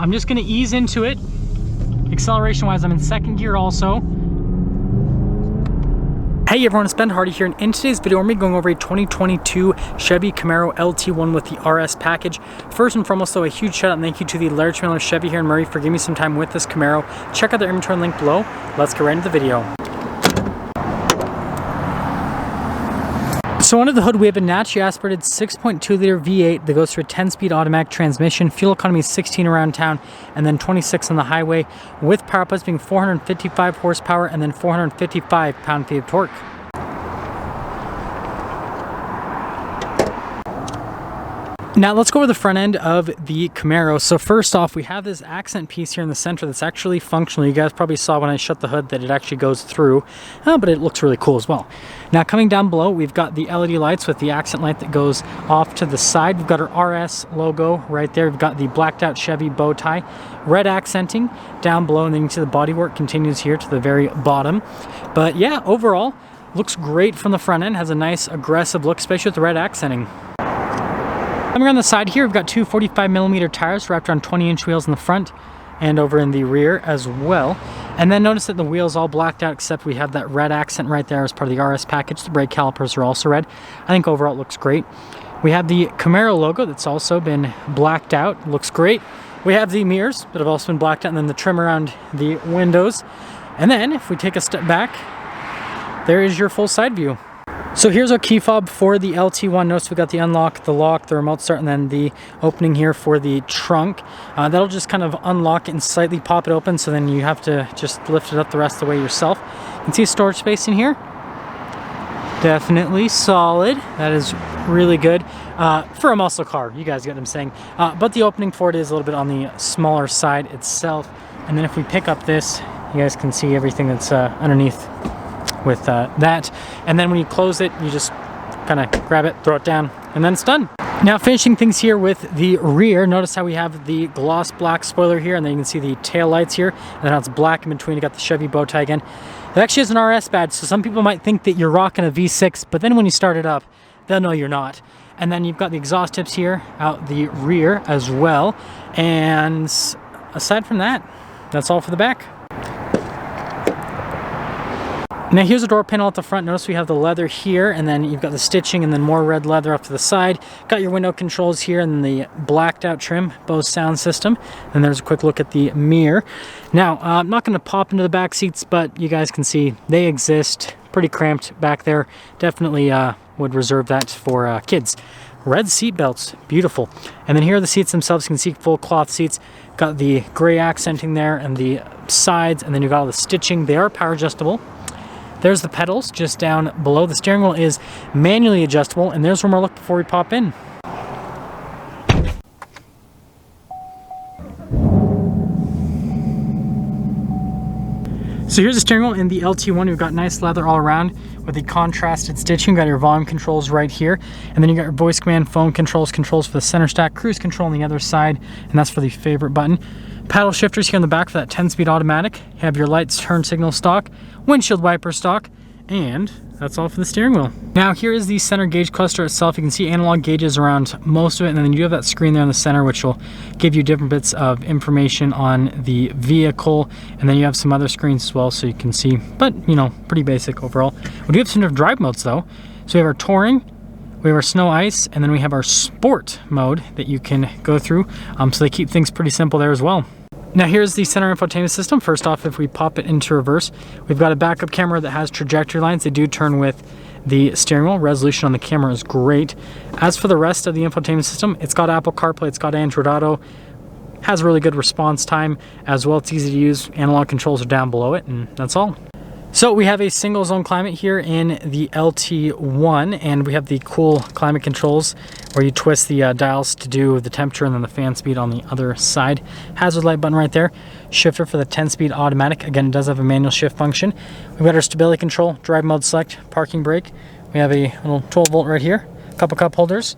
I'm just gonna ease into it. Acceleration wise, I'm in second gear also. Hey everyone, it's Ben Hardy here, and in today's video, I'm going over a 2022 Chevy Camaro LT1 with the RS package. First and foremost though, a huge shout out and thank you to the Large Family of Chevy here in Murray for giving me some time with this Camaro. Check out their inventory link below. Let's get right into the video. So under the hood we have a naturally aspirated 6.2 liter V8 that goes through a 10-speed automatic transmission. Fuel economy is 16 around town and then 26 on the highway, with power outputs being 455 horsepower and then 455 pound-feet of torque. Now let's go over the front end of the Camaro. So first off, we have this accent piece here in the center that's actually functional. You guys probably saw when I shut the hood that it actually goes through, but it looks really cool as well. Now coming down below, we've got the LED lights with the accent light that goes off to the side. We've got our RS logo right there. We've got the blacked out Chevy bow tie, red accenting down below, and then you can see the bodywork continues here to the very bottom. But yeah, overall, looks great from the front end. Has a nice aggressive look, especially with the red accenting. Coming around the side here, we've got two 45mm tires wrapped around 20-inch wheels in the front and over in the rear as well. And then notice that the wheel's all blacked out except we have that red accent right there as part of the RS package. The brake calipers are also red. I think overall it looks great. We have the Camaro logo that's also been blacked out. Looks great. We have the mirrors that have also been blacked out, and then the trim around the windows. And then if we take a step back, there is your full side view. So here's our key fob for the LT1. Notice we got the unlock, the lock, the remote start, and then the opening here for the trunk. That'll just kind of unlock it and slightly pop it open, so then you have to just lift it up the rest of the way yourself. You can see storage space in here. Definitely solid. That is really good for a muscle car. You guys get what I'm saying. But the opening for it is a little bit on the smaller side itself. And then if we pick up this, you guys can see everything that's underneath with that, and then when you close it, you just kind of grab it, throw it down, and then it's done. Now finishing things here with the rear, notice how we have the gloss black spoiler here, and then you can see the tail lights here, and then how it's black in between. You got the Chevy bow tie again. It actually has an RS badge, so some people might think that you're rocking a V6, but then when you start it up, they'll know you're not. And then you've got the exhaust tips here out the rear as well, and aside from that, that's all for the back. Now here's a door panel at the front. Notice we have the leather here, and then you've got the stitching and then more red leather up to the side. Got your window controls here and the blacked out trim, Bose sound system. And there's a quick look at the mirror. Now, I'm not going to pop into the back seats, but you guys can see they exist. Pretty cramped back there. Definitely would reserve that for kids. Red seat belts, beautiful. And then here are the seats themselves. You can see full cloth seats. Got the gray accenting there and the sides, and then you've got all the stitching. They are power adjustable. There's the pedals just down below. The steering wheel is manually adjustable, and there's one more look before we pop in. So here's the steering wheel in the LT1. We've got nice leather all around with the contrasted stitching. You've got your volume controls right here, and then you got your voice command, phone controls, controls for the center stack, cruise control on the other side, and that's for the favorite button. Paddle shifters here in the back for that 10-speed automatic. You have your lights, turn signal stock, windshield wiper stock, and that's all for the steering wheel. Now here is the center gauge cluster itself. You can see analog gauges around most of it, and then you have that screen there in the center which will give you different bits of information on the vehicle, and then you have some other screens as well so you can see, but you know, pretty basic overall. We do have some different drive modes though. So we have our touring, we have our snow ice, and then we have our sport mode that you can go through. So they keep things pretty simple there as well. Now here's the center infotainment system. First off, if we pop it into reverse, we've got a backup camera that has trajectory lines. They do turn with the steering wheel. Resolution on the camera is great. As for the rest of the infotainment system, it's got Apple CarPlay, it's got Android Auto, has really good response time as well. It's easy to use. Analog controls are down below it, and that's all. So we have a single zone climate here in the LT1, and we have the cool climate controls where you twist the dials to do the temperature and then the fan speed on the other side. Hazard light button right there. Shifter for the 10-speed automatic. Again, it does have a manual shift function. We've got our stability control, drive mode select, parking brake. We have a little 12 volt right here, a couple cup holders.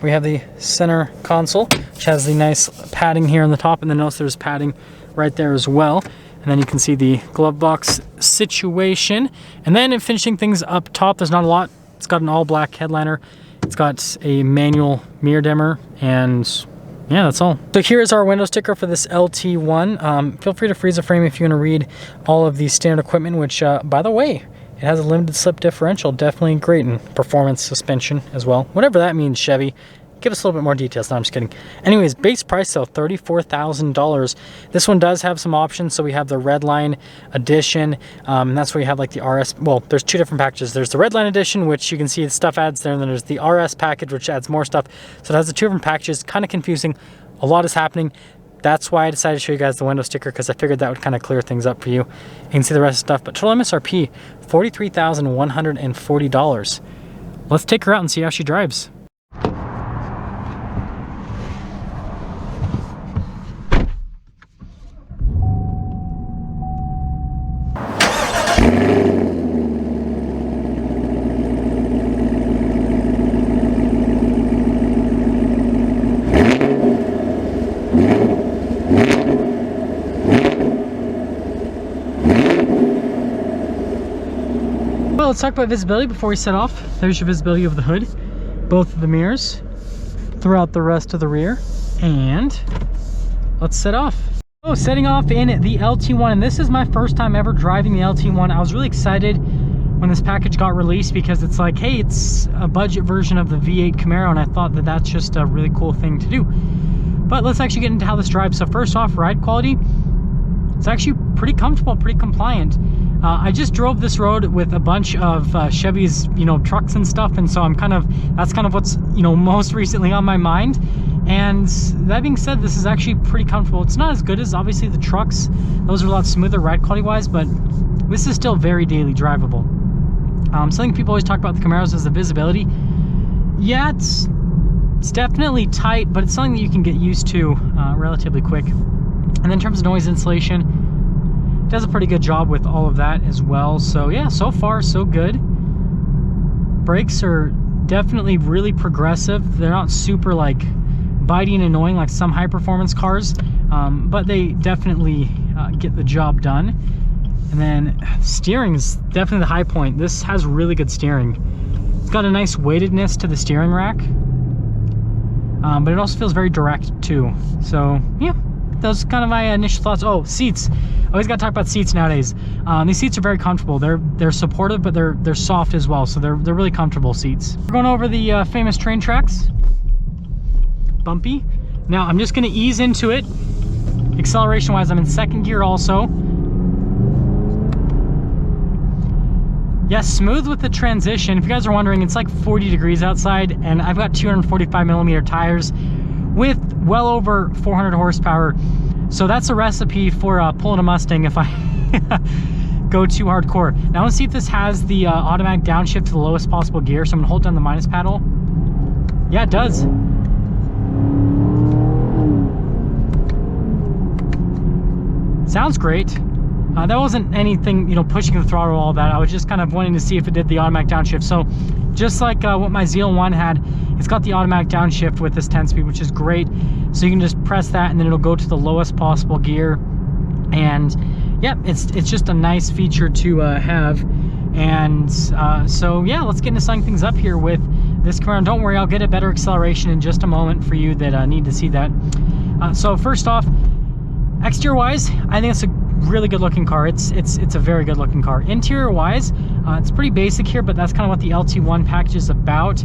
We have the center console, which has the nice padding here on the top, and then notice there's padding right there as well. And then you can see the glove box situation. And then in finishing things up top, there's not a lot. It's got an all black headliner. It's got a manual mirror dimmer and yeah, that's all. So here's our window sticker for this LT1. Feel free to freeze a frame if you want to read all of the standard equipment, which, by the way, it has a limited slip differential, definitely great in performance suspension as well. Whatever that means, Chevy. Give us a little bit more details. No, I'm just kidding. Anyways, base price though, $34,000. This one does have some options. So we have the Redline edition. And that's where you have like the RS. Well, there's two different packages. There's the Redline edition, which you can see the stuff adds there. And then there's the RS package, which adds more stuff. So it has the two different packages. Kind of confusing. A lot is happening. That's why I decided to show you guys the window sticker, because I figured that would kind of clear things up for you. You can see the rest of the stuff. But total MSRP, $43,140. Let's take her out and see how she drives. Well, let's talk about visibility before we set off. There's your visibility of the hood, both of the mirrors, throughout the rest of the rear, and let's set off. Oh, setting off in the LT1, and this is my first time ever driving the LT1. I was really excited when this package got released because it's like, hey, it's a budget version of the V8 Camaro, and I thought that that's just a really cool thing to do. But let's actually get into how this drives. So first off, ride quality. It's actually pretty comfortable, pretty compliant. I just drove this road with a bunch of Chevy's, trucks and stuff, and so that's kind of what's, most recently on my mind. And that being said, this is actually pretty comfortable. It's not as good as obviously the trucks. Those are a lot smoother ride quality wise, but this is still very daily drivable. Something people always talk about the Camaros is the visibility. Yeah, it's definitely tight, but it's something that you can get used to relatively quick. And then in terms of noise insulation, it does a pretty good job with all of that as well. So yeah, so far so good. Brakes are definitely really progressive. They're not super like bitey and annoying like some high performance cars, but they definitely get the job done. And then steering is definitely the high point. This has really good steering. It's got a nice weightedness to the steering rack, but it also feels very direct too. So yeah, those are kind of my initial thoughts. Oh, seats. Always got to talk about seats nowadays. These seats are very comfortable. They're supportive, but they're soft as well. So they're really comfortable seats. We're going over the famous train tracks. Bumpy. Now I'm just going to ease into it. Acceleration wise, I'm in second gear also. Yes, smooth with the transition. If you guys are wondering, it's like 40 degrees outside, and I've got 245mm tires with well over 400 horsepower. So that's a recipe for pulling a Mustang if I go too hardcore. Now let's see if this has the automatic downshift to the lowest possible gear. So I'm gonna hold down the minus paddle. Yeah, it does. Sounds great. That wasn't anything, pushing the throttle or all that. I was just kind of wanting to see if it did the automatic downshift. So just like what my Zeal 1 had, it's got the automatic downshift with this 10-speed, which is great. So you can just press that and then it'll go to the lowest possible gear. And yeah, it's just a nice feature to have. And so yeah, let's get into summing things up here with this Camaro. Don't worry, I'll get a better acceleration in just a moment for you that need to see that. So first off, exterior wise, I think it's a really good looking car. It's a very good looking car. Interior wise, it's pretty basic here, but that's kind of what the LT1 package is about.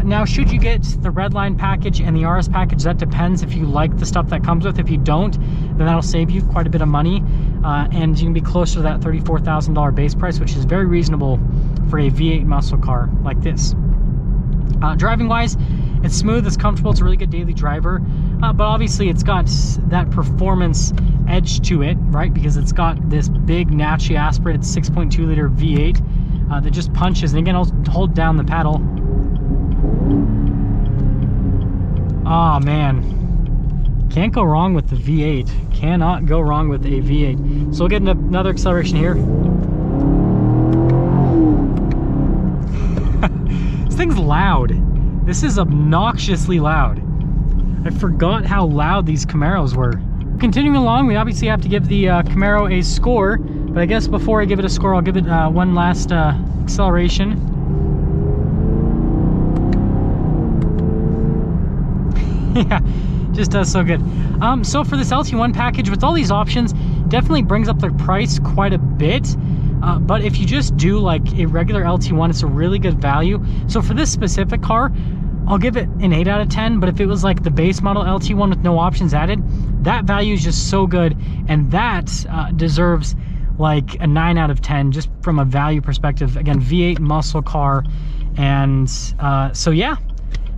Now, should you get the Redline package and the RS package, that depends if you like the stuff that comes with. If you don't, then that'll save you quite a bit of money, and you can be closer to that $34,000 base price, which is very reasonable for a V8 muscle car like this. Driving wise, it's smooth, it's comfortable, it's a really good daily driver, but obviously it's got that performance edge to it, right? Because it's got this big naturally aspirated 6.2 liter V8 that just punches. And again, I'll hold down the paddle. Oh man, can't go wrong with the V8. Cannot go wrong with a V8. So we'll get another acceleration here. This thing's loud. This is obnoxiously loud. I forgot how loud these Camaros were. Continuing along, we obviously have to give the Camaro a score, but I guess before I give it a score, I'll give it one last acceleration. Yeah, Just does so good. So for this LT1 package, with all these options, definitely brings up the price quite a bit. But if you just do like a regular LT1, it's a really good value. So for this specific car, I'll give it an 8 out of 10, but if it was like the base model LT1 with no options added, that value is just so good, and that deserves like a 9 out of 10 just from a value perspective. Again, V8 muscle car, and so yeah,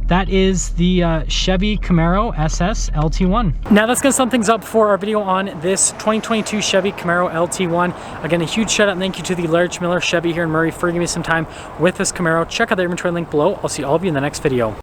that is the Chevy Camaro SS LT1. Now let's get some things up for our video on this 2022 Chevy Camaro LT1. Again, a huge shout out and thank you to the Larry Miller Chevy here in Murray for giving me some time with this Camaro. Check out the inventory link below. I'll see all of you in the next video.